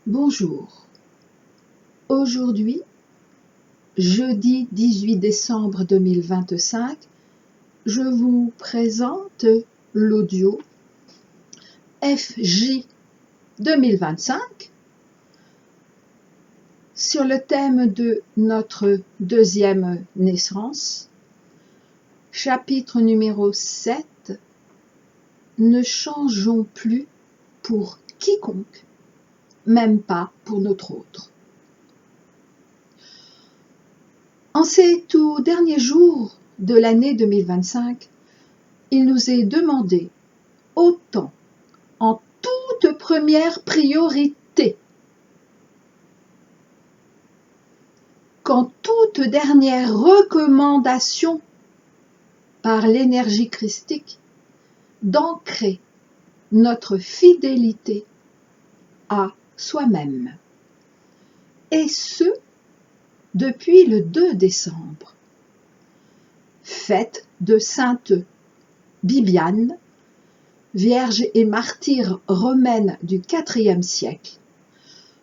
Bonjour, aujourd'hui, jeudi 18 décembre 2025, je vous présente l'audio FJ 2025 sur le thème de notre deuxième naissance, chapitre numéro 7, ne changeons plus pour quiconque, même pas pour notre autre. En ces tout derniers jours de l'année 2025, il nous est demandé, autant en toute première priorité qu'en toute dernière recommandation par l'énergie christique, d'ancrer notre fidélité à soi-même. Et ce, depuis le 2 décembre, fête de Sainte Bibiane, vierge et martyre romaine du IVe siècle.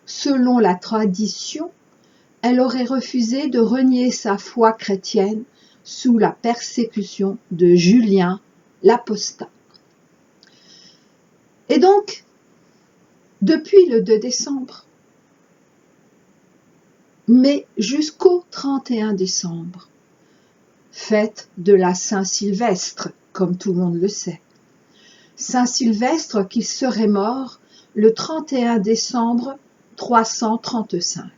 Selon la tradition, elle aurait refusé de renier sa foi chrétienne sous la persécution de Julien l'apostat. Et donc, depuis le 2 décembre, mais jusqu'au 31 décembre, fête de la Saint-Sylvestre, comme tout le monde le sait. Saint-Sylvestre qui serait mort le 31 décembre 335.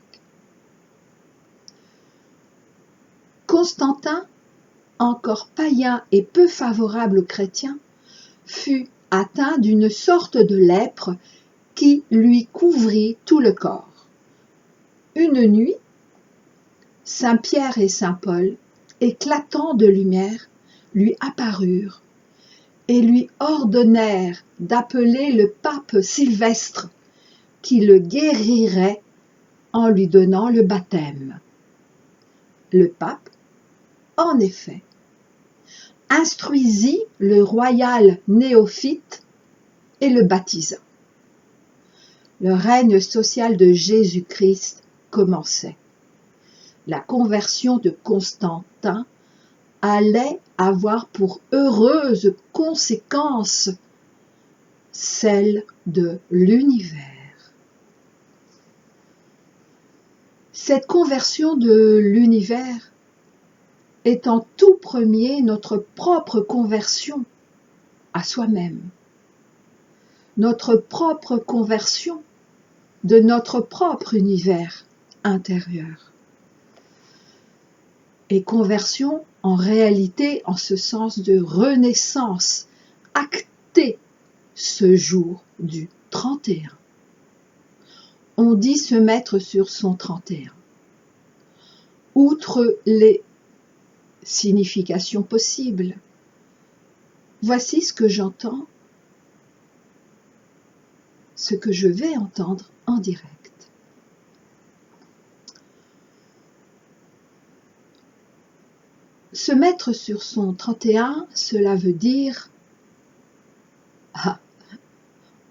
Constantin, encore païen et peu favorable aux chrétiens, fut atteint d'une sorte de lèpre qui lui couvrit tout le corps. Une nuit, Saint Pierre et Saint Paul, éclatants de lumière, lui apparurent et lui ordonnèrent d'appeler le pape Sylvestre, qui le guérirait en lui donnant le baptême. Le pape, en effet, instruisit le royal néophyte et le baptisa. Le règne social de Jésus-Christ commençait. La conversion de Constantin allait avoir pour heureuse conséquence celle de l'univers. Cette conversion de l'univers est en tout premier notre propre conversion à soi-même, notre propre conversion de notre propre univers intérieur. Et conversion en réalité en ce sens de renaissance actée ce jour du 31. On dit se mettre sur son 31. Outre les significations possibles, voici ce que j'entends, ce que je vais entendre en direct. Se mettre sur son 31, cela veut dire,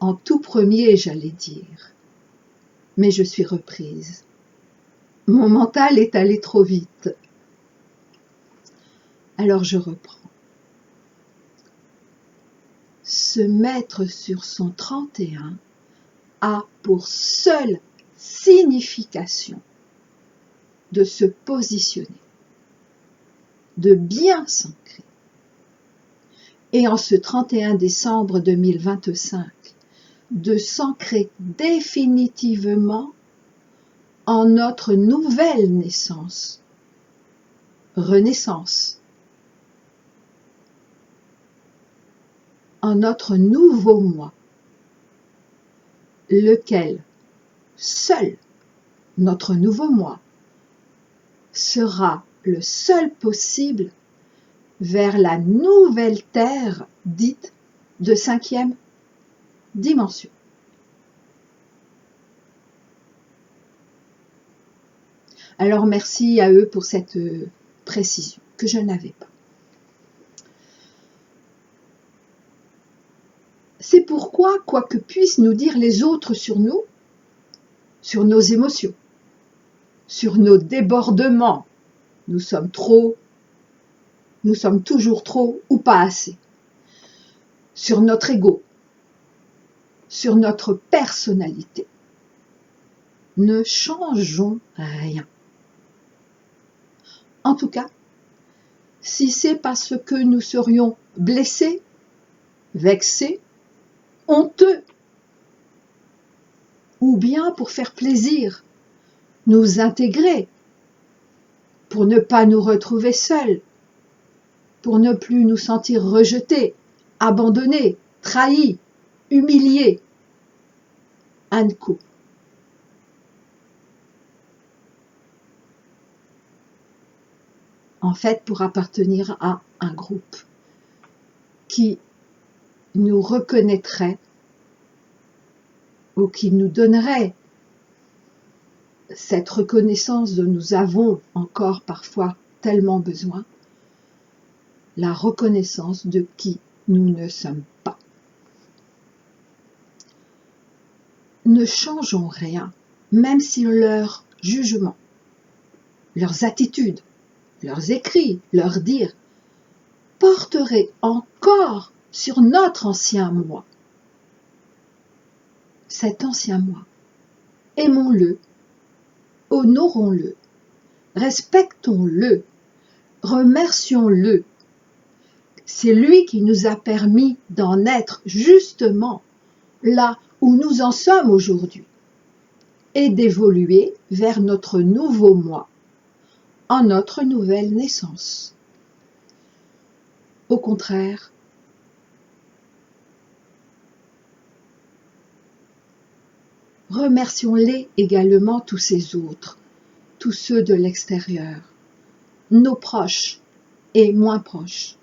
en tout premier j'allais dire, mais je suis reprise. Mon mental est allé trop vite. Alors je reprends. Se mettre sur son 31 a pour seule signification de se positionner, de bien s'ancrer. Et en ce 31 décembre 2025, de s'ancrer définitivement en notre nouvelle naissance, renaissance, en notre nouveau moi, lequel, seul, notre nouveau moi, sera le seul possible vers la nouvelle terre dite de 5e dimension. Alors merci à eux pour cette précision que je n'avais pas. C'est pourquoi, quoi que puissent nous dire les autres sur nous, sur nos émotions, sur nos débordements. Nous sommes toujours trop ou pas assez. Sur notre ego, sur notre personnalité. Ne changeons rien. En tout cas, si c'est parce que nous serions blessés, vexés, honteux, ou bien pour faire plaisir, nous intégrer, pour ne pas nous retrouver seuls, pour ne plus nous sentir rejetés, abandonnés, trahis, humiliés, Anko. En fait, pour appartenir à un groupe qui nous reconnaîtrait ou qui nous donnerait cette reconnaissance dont nous avons encore parfois tellement besoin, la reconnaissance de qui nous ne sommes pas. Ne changeons rien, même si leurs jugements, leurs attitudes, leurs écrits, leurs dires porteraient encore sur notre ancien moi. Cet ancien moi, aimons-le, honorons-le, respectons-le, remercions-le. C'est lui qui nous a permis d'en être justement là où nous en sommes aujourd'hui et d'évoluer vers notre nouveau moi, en notre nouvelle naissance. Au contraire, remercions-les également tous ces autres, tous ceux de l'extérieur, nos proches et moins proches,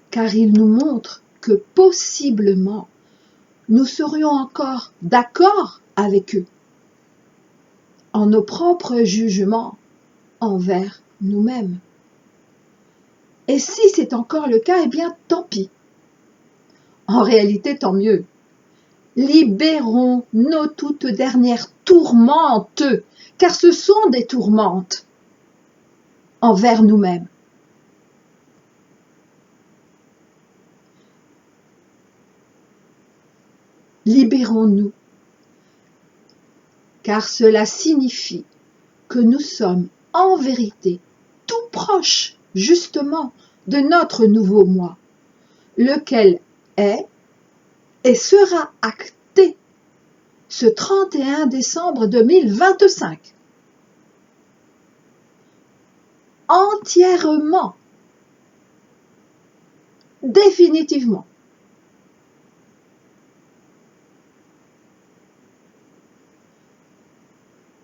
car ils nous montrent que possiblement nous serions encore d'accord avec eux en nos propres jugements envers nous-mêmes. Et si c'est encore le cas, eh bien tant pis. En réalité, tant mieux. Libérons nos toutes dernières tourmentes, car ce sont des tourmentes envers nous-mêmes. Libérons-nous, car cela signifie que nous sommes en vérité tout proches, justement, de notre nouveau moi, lequel est et sera acté ce 31 décembre 2025. Entièrement, définitivement.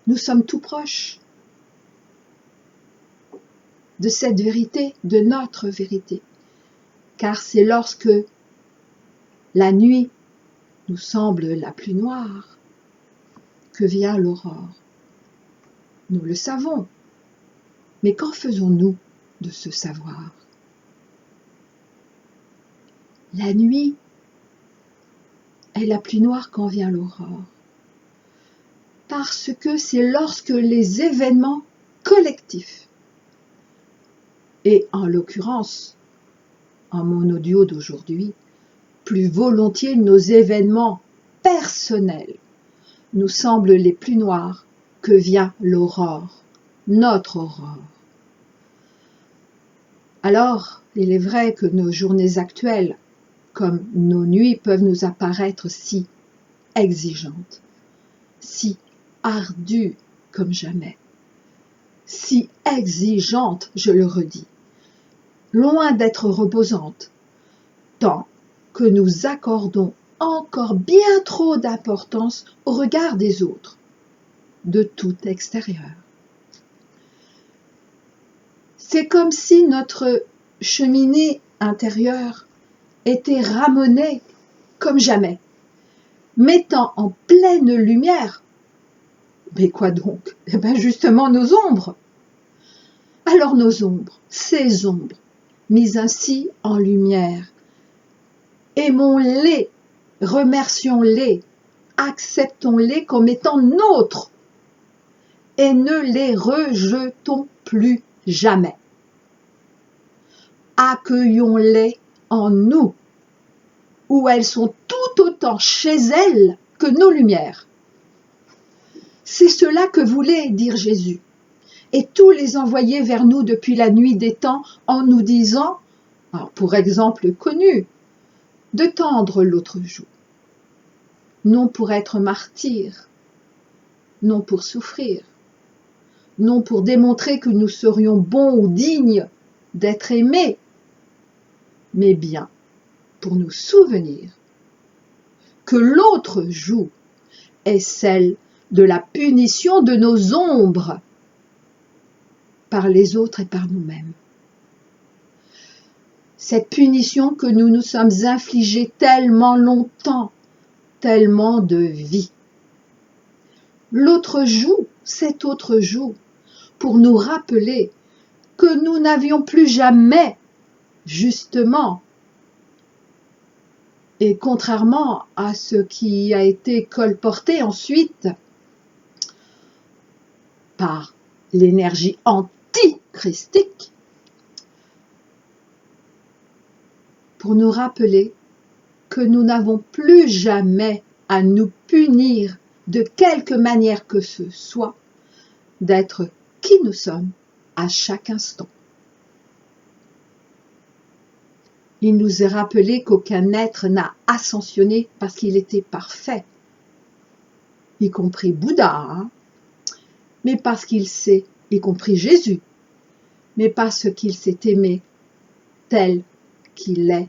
Nous sommes tout proches de cette vérité, de notre vérité, car c'est lorsque la nuit nous semble la plus noire que vient l'aurore. Nous le savons, mais qu'en faisons-nous de ce savoir? La nuit est la plus noire quand vient l'aurore, parce que c'est lorsque les événements collectifs, et en l'occurrence, en mon audio d'aujourd'hui, plus volontiers nos événements personnels, nous semblent les plus noirs que vient l'aurore, notre aurore. Alors, il est vrai que nos journées actuelles, comme nos nuits, peuvent nous apparaître si exigeantes, si ardues comme jamais, si exigeantes, je le redis, loin d'être reposantes, tant que nous accordons encore bien trop d'importance au regard des autres, de tout extérieur. C'est comme si notre cheminée intérieure était ramenée comme jamais, mettant en pleine lumière, mais quoi donc? Eh bien justement nos ombres. Alors nos ombres, ces ombres, mises ainsi en lumière, aimons-les, remercions-les, acceptons-les comme étant nôtres et ne les rejetons plus jamais. Accueillons-les en nous, où elles sont tout autant chez elles que nos lumières. C'est cela que voulait dire Jésus, et tous les envoyer vers nous depuis la nuit des temps en nous disant, alors pour exemple connu, de tendre l'autre joue, non pour être martyr, non pour souffrir, non pour démontrer que nous serions bons ou dignes d'être aimés, mais bien pour nous souvenir que l'autre joue est celle de la punition de nos ombres par les autres et par nous-mêmes. Cette punition que nous nous sommes infligée tellement longtemps, tellement de vie. L'autre joue, cet autre joue, pour nous rappeler que nous n'avions plus jamais, justement, et contrairement à ce qui a été colporté ensuite par l'énergie antichristique, pour nous rappeler que nous n'avons plus jamais à nous punir de quelque manière que ce soit d'être qui nous sommes à chaque instant. Il nous est rappelé qu'aucun être n'a ascensionné parce qu'il était parfait, y compris Bouddha, mais parce qu'il s'est, y compris Jésus, mais parce qu'il s'est aimé tel qu'il est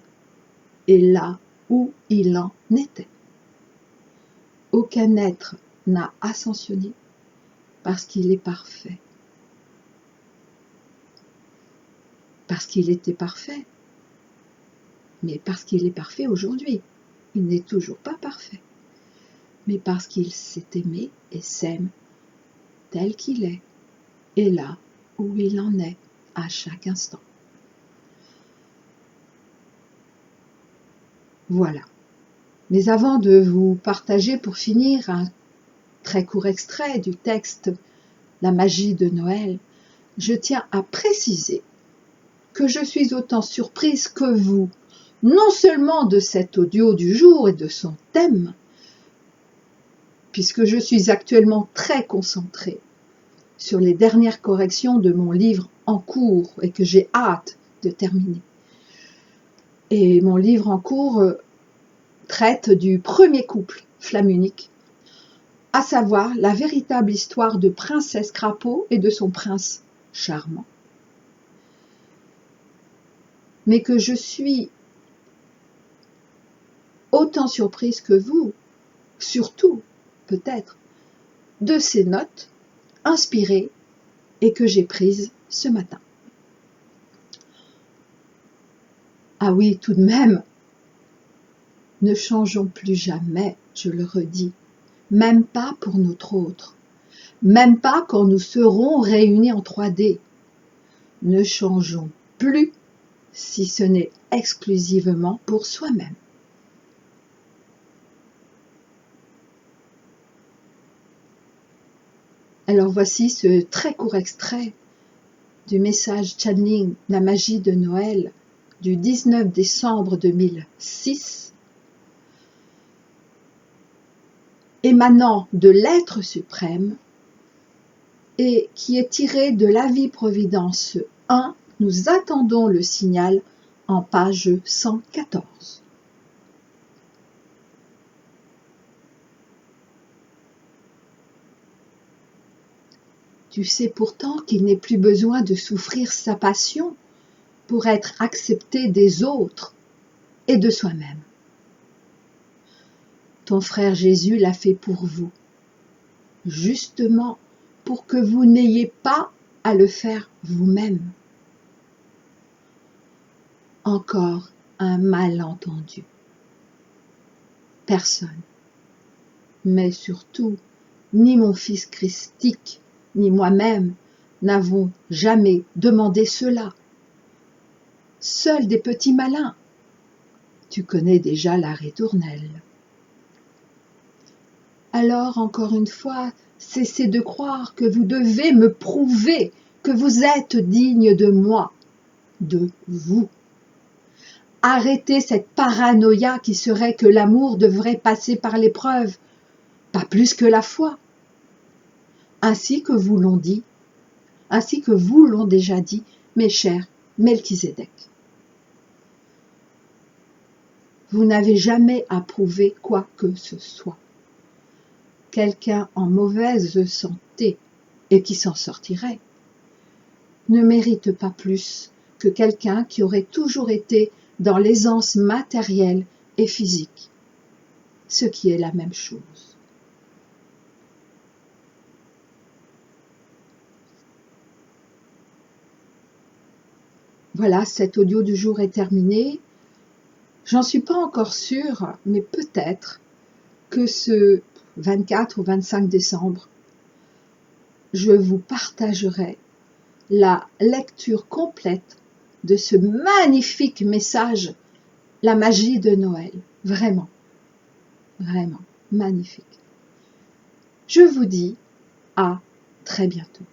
et là où il en était. Aucun être n'a ascensionné parce qu'il est parfait. Parce qu'il était parfait, mais parce qu'il est parfait aujourd'hui. Il n'est toujours pas parfait, mais parce qu'il s'est aimé et s'aime tel qu'il est, et là où il en est à chaque instant. Voilà. Mais avant de vous partager pour finir un très court extrait du texte « La magie de Noël », je tiens à préciser que je suis autant surprise que vous, non seulement de cet audio du jour et de son thème, puisque je suis actuellement très concentrée sur les dernières corrections de mon livre en cours et que j'ai hâte de terminer. Et mon livre en cours traite du premier couple flamme unique, à savoir la véritable histoire de Princesse Crapaud et de son prince charmant. Mais que je suis autant surprise que vous, surtout, peut-être, de ces notes inspirées et que j'ai prises ce matin. Ah oui, tout de même, ne changeons plus jamais, je le redis, même pas pour notre autre, même pas quand nous serons réunis en 3D. Ne changeons plus si ce n'est exclusivement pour soi-même. Alors voici ce très court extrait du message channeling La magie de Noël du 19 décembre 2006, émanant de l'être suprême et qui est tiré de l'avis Providence 1, nous attendons le signal en page 114. Tu sais pourtant qu'il n'est plus besoin de souffrir sa passion pour être accepté des autres et de soi-même. Ton frère Jésus l'a fait pour vous, justement pour que vous n'ayez pas à le faire vous-même. Encore un malentendu. Personne, mais surtout, ni mon fils christique, ni moi-même n'avons jamais demandé cela. Seuls des petits malins. Tu connais déjà la ritournelle. alors encore une fois, cessez de croire que vous devez me prouver que vous êtes digne de moi, de vous. Arrêtez cette paranoïa qui serait que l'amour devrait passer par l'épreuve, pas plus que la foi. Ainsi que vous l'ont dit, ainsi que vous l'ont déjà dit, mes chers Melchisédek. Vous n'avez jamais à prouver quoi que ce soit. Quelqu'un en mauvaise santé, et qui s'en sortirait, ne mérite pas plus que quelqu'un qui aurait toujours été dans l'aisance matérielle et physique, ce qui est la même chose. Voilà, cet audio du jour est terminé. J'en suis pas encore sûre, mais peut-être que ce 24 ou 25 décembre, je vous partagerai la lecture complète de ce magnifique message, la magie de Noël. Vraiment, vraiment magnifique. Je vous dis à très bientôt.